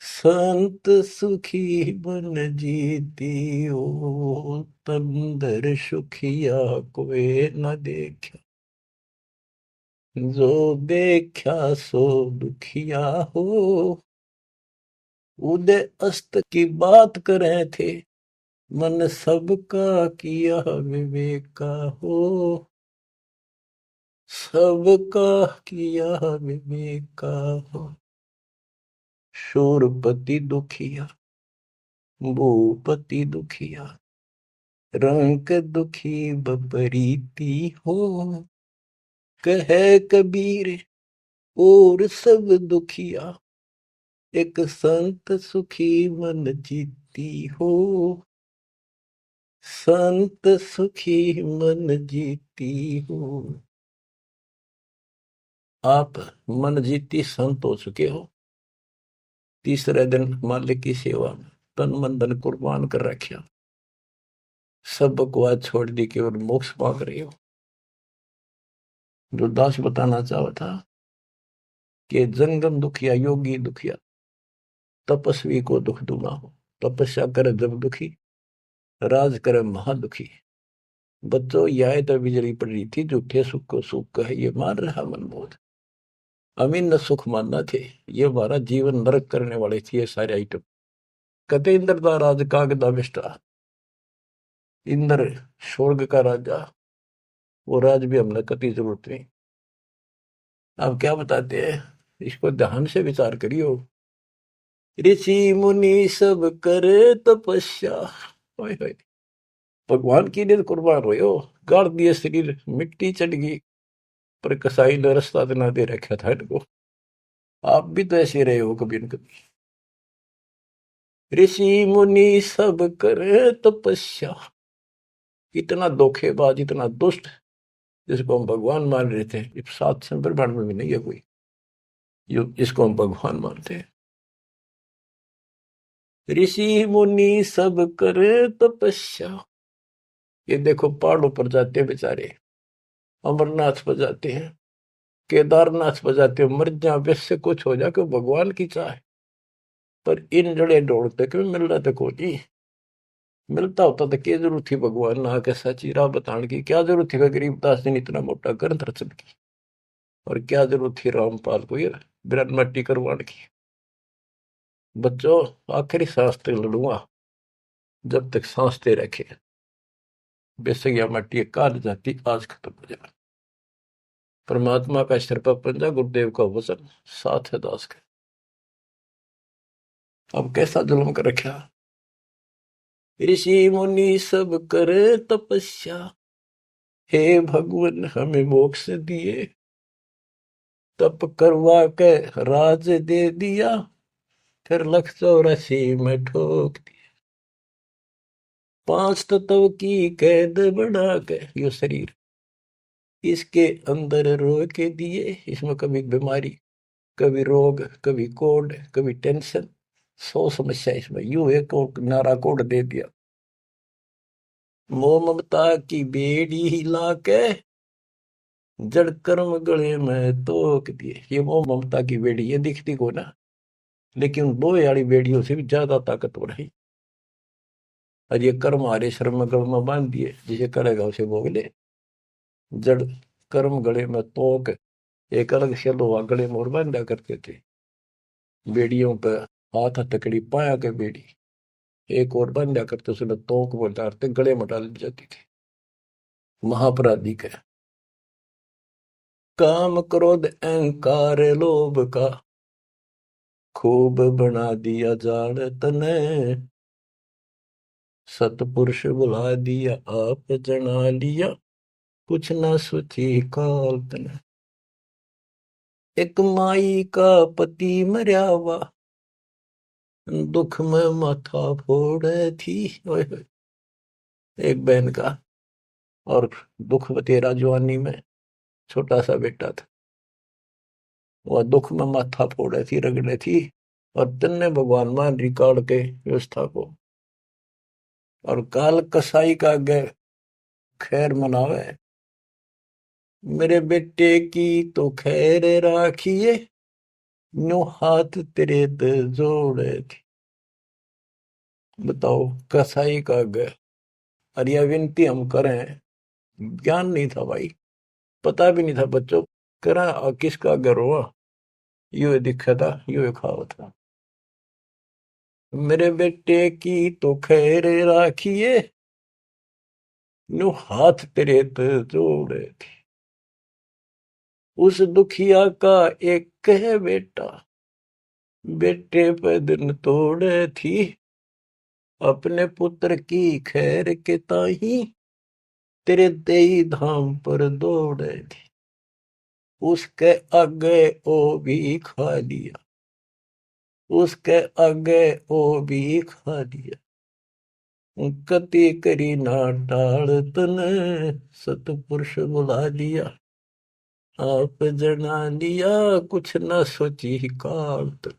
संत सुखी मन जीती हो, तंदर सुखिया कोई न देखा, जो देखा सो दुखिया हो। उदय अस्त की बात करे थे, मन सबका किया विवेका हो, सबका किया विवेका हो। शूरपति दुखिया भूपति दुखिया, रंक दुखी बपरीती हो। कहे कबीर और सब दुखिया, एक संत सुखी मन जीती हो। संत सुखी मन जीती हो। आप मन जीती संत हो चुके हो। तीसरे दिन मालिक की सेवा में तन मन धन कुर्बान कर रखा, सब बकवास छोड़ दी, केवल मोक्ष मांग रहे हो। जो दास बताना चाहा था कि जंगम दुखिया योगी दुखिया, तपस्वी को दुख दूना हो। तपस्या करे जब दुखी, राज करे महादुखी। बच्चों यह तो बिजली पड़ रही थी, झूठे सुख को सुख कहे ये मान रहा मनमोद। अमीन न सुख मानना थे, ये हमारा जीवन नरक करने वाले थे ये सारे आइटम। कहते इंद्र का राज कागदा विष्टा, इंद्र स्वर्ग का राजा, वो राज भी हमने कति जरूरत नहीं। अब क्या बताते हैं, इसको ध्यान से विचार करियो। ऋषि मुनि सब करे तपस्या, हाय हाय, भगवान की लिए कुर्बान हो, गाड़ दिए शरीर, मिट्टी चढ़ गई, पर कसाई ने रास्ता ना दे रखा था इनको। आप भी तो ऐसे रहे हो कभी न कभी। ऋषि मुनि सब करे तपस्या, इतना धोखेबाज इतना दुष्ट जिसको हम भगवान मान रहे थे, इस 7 ब्रह्मांड में भी नहीं है कोई जो जिसको हम भगवान मानते हैं। ऋषि मुनि सब करे तपस्या, ये देखो पहाड़ों पर जाते हैं बेचारे, अमरनाथ पर जाते हैं, केदारनाथ पर जाते हैं, मर जा वैसे कुछ हो जाके भगवान की चाह, पर इन जड़े ढोड़ते क्यों मिल रहा था कोई। मिलता होता तो क्या जरूरत थी भगवान ना के सच्ची राह बताने की, क्या जरूरत थी गरीबदास जी ने इतना मोटा ग्रंथ रचन की, और क्या जरूरत थी रामपाल को ये बिरन मट्टी करवाने की। बच्चों आखिरी सांस तक लड़ूंगा, जब तक सांस दे रखे, बेशक यह मट्टी काल जाती आज खत्म हो जाए। परमात्मा का सिर पर पंजा, गुरुदेव का वचन साथ है दास के। अब कैसा जुल्म कर रखा। ऋषि मुनि सब करे तपस्या, हे भगवान हमें मोक्ष दिए। तप करवा के राज दे दिया, फिर 184 में ठोक दिया। 5 तत्व की कैद बना के यो शरीर इसके अंदर रो के दिए। इसमें कभी बीमारी, कभी रोग, कभी कोड, कभी टेंशन, 100 समस्या इसमें। यूं एक और नारा कोड दे दिया, मोह ममता की बेड़ी हिला के जड़ कर्म गले में तोक दिए। ये मोह ममता की बेड़ी ये दिखती को ना, लेकिन दो यारी बेड़ियों से भी ज्यादा ताकतवर है। और ये कर्म हमारे शर्म गल में बांध दिए, जिसे करेगा उसे भोग ले। जड़ कर्म गले में तोक, एक अलग से लोहा गले में और बांधा करते थे। बेड़ियों पे हाथ हथकड़ी पाया के बेड़ी एक और बांधा करते, उसने तोक में डालते, गले में डाल दी जाती थी। महापराधी का काम क्रोध अहंकार लोभ का खूब बना दिया जान तने, सतपुरुष बुला दिया आप जना लिया, कुछ ना सोची काल तने। एक माई का पति मरया हुआ दुख में माथा फोड़े थी। ओए होए। एक बहन का और दुख तेरा जवानी में छोटा सा बेटा था, वह दुख में माथा फोड़े थी, रगड़े थी। और तन्ने भगवान मान रिकॉर्ड के व्यवस्था को, और काल कसाई का गए खैर मनावे। मेरे बेटे की तो खैर राखिए, न्यू हाथ तेरे ते जोड़े थी। बताओ, कसाई का गए। और यह विनती हम करें, ज्ञान नहीं था भाई, पता भी नहीं था बच्चों, करा किसका घर हुआ, यू दिखा था, यू खावा था। मेरे बेटे की तो खैर राखिए, न्यू हाथ तेरे ते जोड़े थी। उस दुखिया का एक है बेटा, बेटे पे दिन तोड़े थी। अपने पुत्र की खैर के ताही तेरे देई धाम पर दौड़े थी। उसके आगे ओ भी खा लिया, उसके आगे ओ भी खा लिया। कति करी ना टाल तने, सतपुरुष बुला लिया आप जना लिया, कुछ ना सोची काल तक।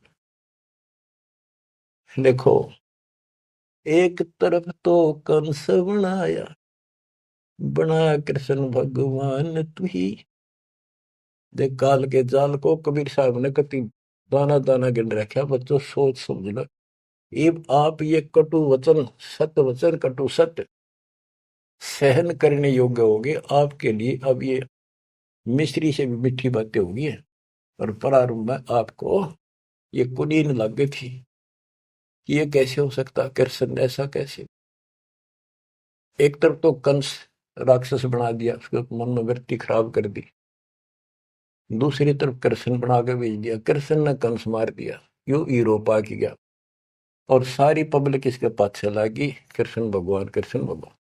देखो, एक तरफ तो कंस बनाया कृष्ण भगवान तू ही। देख काल के जाल को कबीर साहब ने कति दाना दाना गिन रखा। बच्चों सोच समझ लो, अब आप ये कटु वचन, सत्य वचन, कटु सत्य सहन करने योग्य होगे आपके लिए। अब ये मिश्री से भी मीठी बातें होगी। और प्रारंभ में आपको ये कुनीन लग गई थी कि ये कैसे हो सकता, कृष्ण ऐसा कैसे। एक तरफ तो कंस राक्षस बना दिया, उसके मन में वृत्ति खराब कर दी। दूसरी तरफ कृष्ण बना के भेज दिया, कृष्ण ने कंस मार दिया, यू हीरो पा के गया। और सारी पब्लिक इसके पाछे लगी, कृष्ण भगवान, कृष्ण भगवान।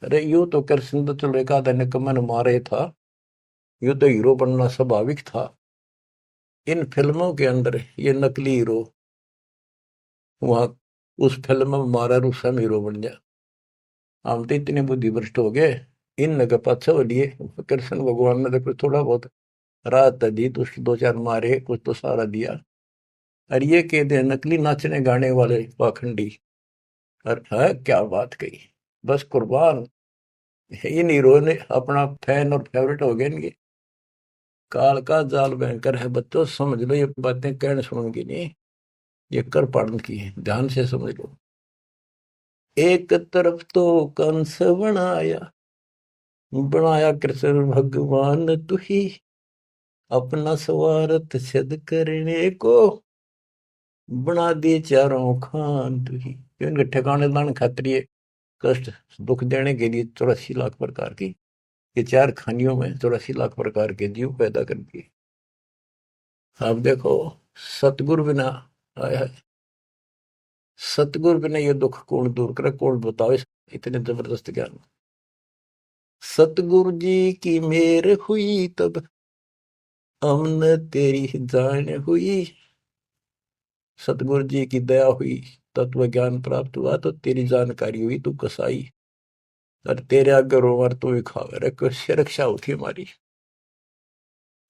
अरे यू तो कृष्ण तो चलो एक आधा निकम्मन मारे था, यू तो हीरो बनना स्वाभाविक था। इन फिल्मों के अंदर ये नकली हीरो वहां उस फिल्म में मारा रूसा में हीरो बन जाए। हम तो इतने बुद्धि भ्रष्ट हो गए, इन नगे पाछे हो लिए। कृष्ण भगवान ने तो थोड़ा बहुत राहत दी, तो दो चार मारे, कुछ तो सहारा दिया। और ये कहते हैं नकली नाचने गाने वाले पाखंडी। और है क्या बात कही, बस कुर्बान। इन हीरो ने अपना फैन और फेवरेट हो गए इनके। काल का जाल भयंकर है बच्चों, समझ लो। ये बातें कहने सुनूंगी नहीं, ये कर पाड़न की है, ध्यान से समझ लो। एक तरफ तो कंस बनाया कृष्ण भगवान तू ही, अपना स्वार्थ सिद्ध करने को बना दिए चारों खान तू ही। इनके ठिकाने दान खातिर कष्ट दुख देने के लिए 84 लाख प्रकार की, ये चार खानियों में 84 लाख प्रकार के जीव पैदा कर दिए। आप देखो, सतगुरु बिना, आया सतगुरु बिना ये दुख कौन दूर करे, कौन बताओ इतने जबरदस्त ज्ञान। सतगुरु जी की मेर हुई तब हमने तेरी जान हुई, सतगुरु जी की दया हुई, तत्व ज्ञान प्राप्त हुआ तो तेरी जानकारी हुई, तू कसाई और तेरे आगे रोवर तू ही खावे रे, कुछ रक्षा होती हमारी।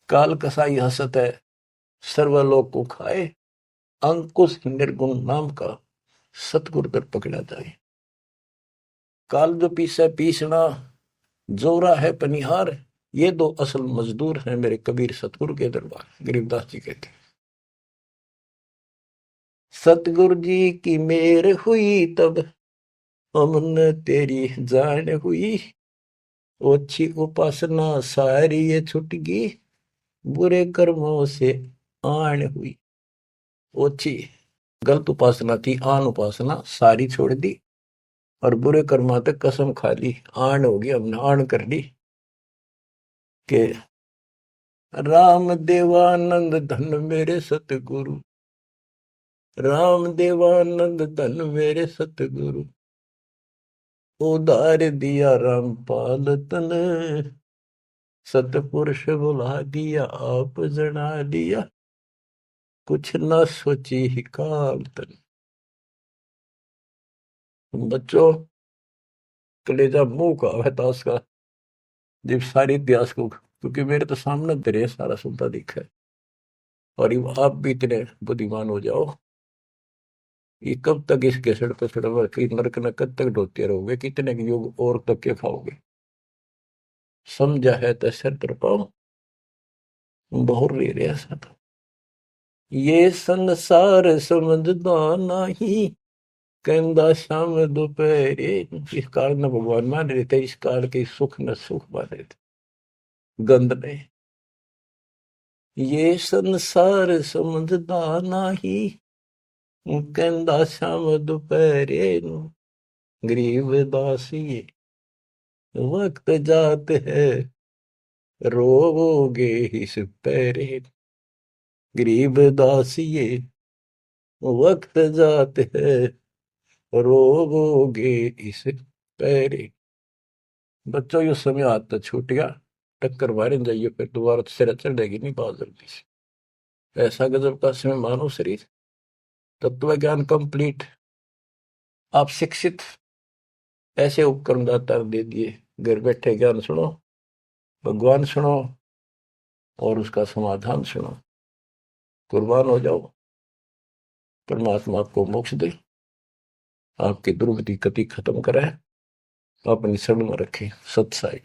काल कसाई हसत है, सर्वलोक को खाए, अंकुश निर्गुण नाम का सतगुरु पर पकड़ा जाए। काल जो पीसे पीसना, जोरा है पनिहार, ये दो असल मजदूर हैं मेरे कबीर सतगुरु के दरबार। गरीबदास जी कहते हैं, सतगुरु जी की मेर हुई तब हमने तेरी जान हुई, ओछी उपासना सारी ये छुट गई, बुरे कर्मों से आन हुई। ओछी गलत उपासना थी, आन उपासना सारी छोड़ दी और बुरे कर्मा तक कसम खा ली, आन होगी, हमने आन कर ली के राम देवानंद धन मेरे सतगुरु, राम देवानंद धन मेरे सतगुरु, उधार दिया रामपाल तन, सतपुरुष बुला दिया आप जना दिया, कुछ न सोची ही काल तन। बच्चों, कलेजा मुंह का है ताश का, जब सारे इतिहास को, क्योंकि मेरे तो सामने तेरे सारा सुनता दिखा है। और ये आप भी इतने बुद्धिमान हो जाओ, ये कब तक इस केसड़ पे चढ़वा के नरक न कब तक ढोते रहोगे, कितने युग और तक के खाओगे। समझा है तो सिर पर पाओ, बहुर ले रहे ऐसा तो ये संसार समझदा नहीं, कहंदा शाम दोपहरे। इस काल न भगवान मान रहे थे, इस काल के सुख न सुख मान रहे थे गंद ने। ये संसार समझदा नहीं, कहंदा शाम दोपहरे, गरीब दासी वक्त जात है, रोगे इस पैरे। गरीब दासिये वक्त जात है, रोगे इस पैरे। बच्चों यो समय आता छूट गया, टक्कर मारे जाइए, फिर दोबारा तो सिर चढ़ेगी नहीं बहुत जल्दी से। ऐसा गजब का समय मानो शरीर, तत्व ज्ञान कंप्लीट, आप शिक्षित, ऐसे उपकरण दाता दे दिए, घर बैठे ज्ञान सुनो, भगवान सुनो और उसका समाधान सुनो, कुर्बान हो जाओ, परमात्मा आपको मोक्ष दे, आपकी दुर्गति कति खत्म करे, अपनी शरण में रखे। सत्साई।